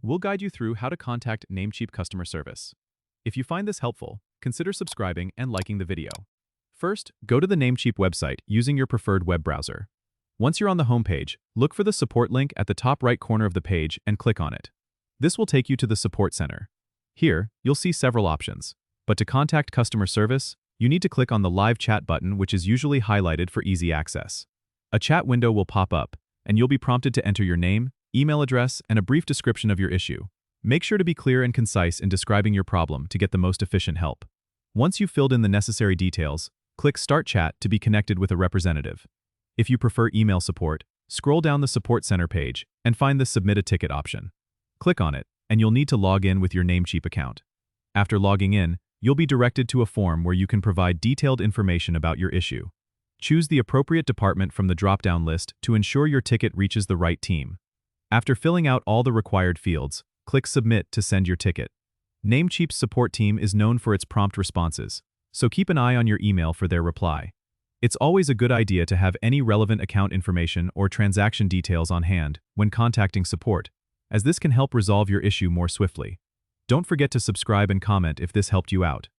we'll guide you through how to contact Namecheap customer service. If you find this helpful, consider subscribing and liking the video. First, go to the Namecheap website using your preferred web browser. Once you're on the homepage, look for the support link at the top right corner of the page and click on it. This will take you to the support center. Here, you'll see several options. But to contact customer service, you need to click on the live chat button, which is usually highlighted for easy access. A chat window will pop up, and you'll be prompted to enter your name, email address, and a brief description of your issue. Make sure to be clear and concise in describing your problem to get the most efficient help. Once you've filled in the necessary details, click Start Chat to be connected with a representative. If you prefer email support, scroll down the Support Center page and find the Submit a Ticket option. Click on it, and you'll need to log in with your Namecheap account. After logging in, you'll be directed to a form where you can provide detailed information about your issue. Choose the appropriate department from the drop-down list to ensure your ticket reaches the right team. After filling out all the required fields, click Submit to send your ticket. Namecheap's support team is known for its prompt responses, so keep an eye on your email for their reply. It's always a good idea to have any relevant account information or transaction details on hand when contacting support, as this can help resolve your issue more swiftly. Don't forget to subscribe and comment if this helped you out.